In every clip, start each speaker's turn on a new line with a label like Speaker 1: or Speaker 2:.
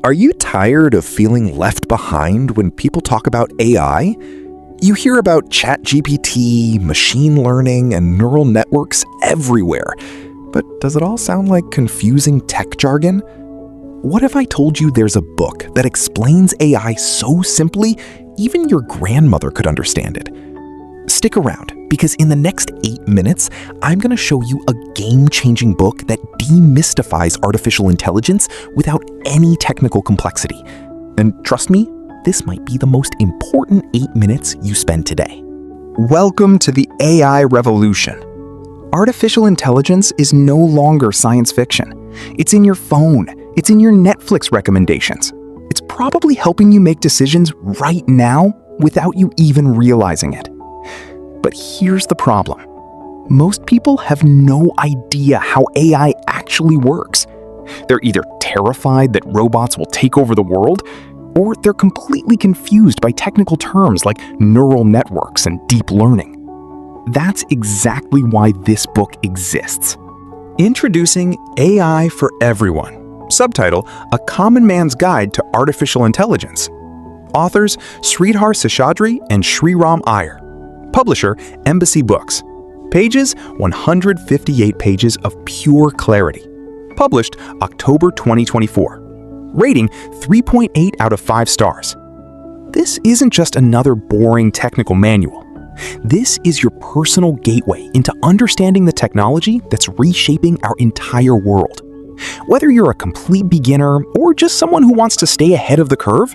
Speaker 1: Are you tired of feeling left behind when people talk about AI? You hear about ChatGPT, machine learning, and neural networks everywhere. But does it all sound like confusing tech jargon? What if I told you there's a book that explains AI so simply, even your grandmother could understand it? Stick around, because in the next 8 minutes, I'm going to show you a game-changing book that demystifies artificial intelligence without any technical complexity. And trust me, this might be the most important 8 minutes you spend today.
Speaker 2: Welcome to the AI revolution. Artificial intelligence is no longer science fiction. It's in your phone. It's in your Netflix recommendations. It's probably helping you make decisions right now without you even realizing it. But here's the problem. Most people have no idea how AI actually works. They're either terrified that robots will take over the world, or they're completely confused by technical terms like neural networks and deep learning. That's exactly why this book exists. Introducing AI for Everyone. Subtitle, A Common Man's Guide to Artificial Intelligence. Authors, Sridhar Seshadri and Shreeram Iyer. Publisher, Embassy Books. Pages, 158 pages of pure clarity. Published October 2024. Rating, 3.8 out of 5 stars. This isn't just another boring technical manual. This is your personal gateway into understanding the technology that's reshaping our entire world. Whether you're a complete beginner or just someone who wants to stay ahead of the curve,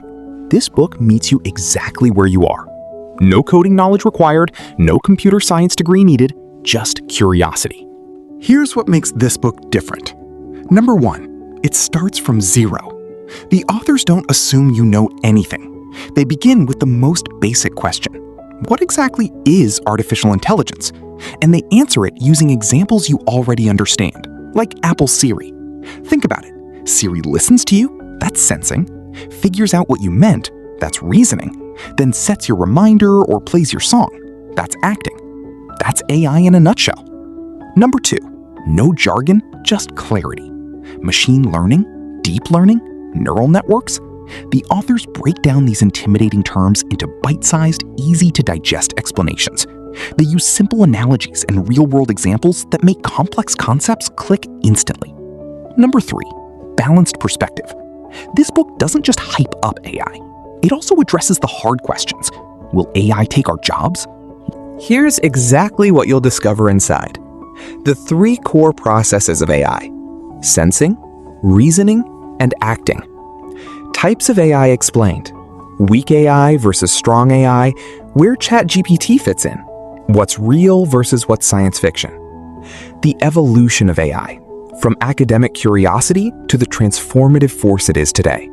Speaker 2: this book meets you exactly where you are. No coding knowledge required, no computer science degree needed, just curiosity. Here's what makes this book different. Number 1, it starts from zero. The authors don't assume you know anything. They begin with the most basic question. What exactly is artificial intelligence? And they answer it using examples you already understand, like Apple's Siri. Think about it. Siri listens to you, that's sensing, figures out what you meant, that's reasoning, then sets your reminder or plays your song. That's acting. That's AI in a nutshell. Number 2, no jargon, just clarity. Machine learning, deep learning, neural networks. The authors break down these intimidating terms into bite-sized, easy-to-digest explanations. They use simple analogies and real-world examples that make complex concepts click instantly. Number 3, balanced perspective. This book doesn't just hype up AI. It also addresses the hard questions. Will AI take our jobs? Here's exactly what you'll discover inside. The 3 core processes of AI: sensing, reasoning, and acting. Types of AI explained. Weak AI versus strong AI, where ChatGPT fits in. What's real versus what's science fiction. The evolution of AI, from academic curiosity to the transformative force it is today.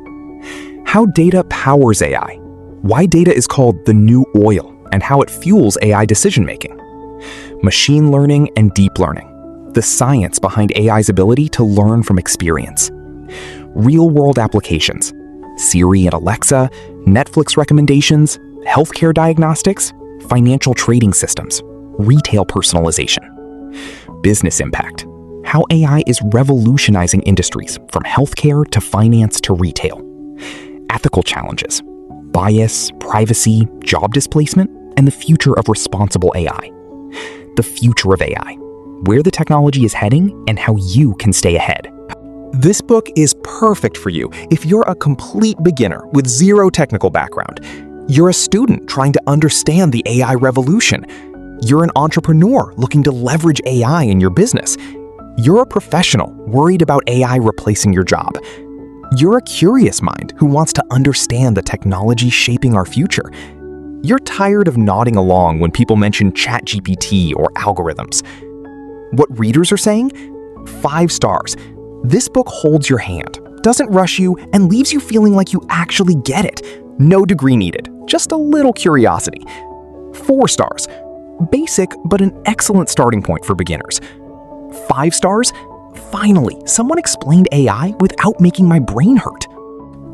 Speaker 2: How data powers AI, why data is called the new oil, and how it fuels AI decision-making. Machine learning and deep learning, the science behind AI's ability to learn from experience. Real-world applications, Siri and Alexa, Netflix recommendations, healthcare diagnostics, financial trading systems, retail personalization. Business impact, how AI is revolutionizing industries from healthcare to finance to retail. Ethical challenges, bias, privacy, job displacement, and the future of responsible AI. The future of AI, where the technology is heading and how you can stay ahead. This book is perfect for you if you're a complete beginner with zero technical background. You're a student trying to understand the AI revolution. You're an entrepreneur looking to leverage AI in your business. You're a professional worried about AI replacing your job. You're a curious mind who wants to understand the technology shaping our future. You're tired of nodding along when people mention ChatGPT or algorithms. What readers are saying? 5 stars. This book holds your hand, doesn't rush you, and leaves you feeling like you actually get it. No degree needed, just a little curiosity. 4 stars. Basic, but an excellent starting point for beginners. 5 stars. Finally, someone explained AI without making my brain hurt.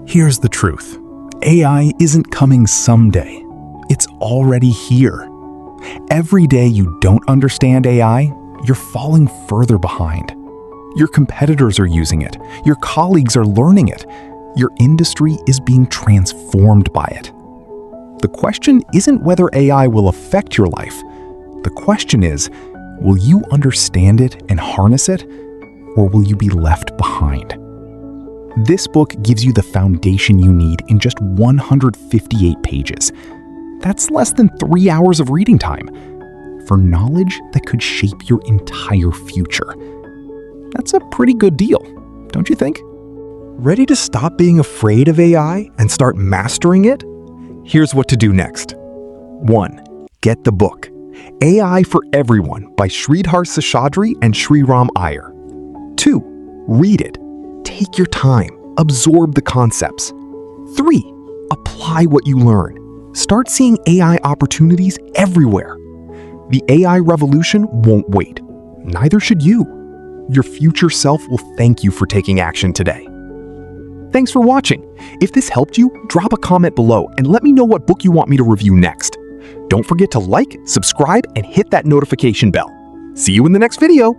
Speaker 3: Here's the truth. AI isn't coming someday. It's already here. Every day you don't understand AI, you're falling further behind. Your competitors are using it. Your colleagues are learning it. Your industry is being transformed by it. The question isn't whether AI will affect your life. The question is, will you understand it and harness it, or will you be left behind? This book gives you the foundation you need in just 158 pages. That's less than 3 hours of reading time for knowledge that could shape your entire future. That's a pretty good deal, don't you think?
Speaker 1: Ready to stop being afraid of AI and start mastering it? Here's what to do next. 1. Get the book, AI for Everyone by Sridhar Seshadri and Shreeram Iyer. 2. Read it. Take your time. Absorb the concepts. 3. Apply what you learn. Start seeing AI opportunities everywhere. The AI revolution won't wait. Neither should you. Your future self will thank you for taking action today. Thanks for watching. If this helped you, drop a comment below and let me know what book you want me to review next. Don't forget to like, subscribe, and hit that notification bell. See you in the next video.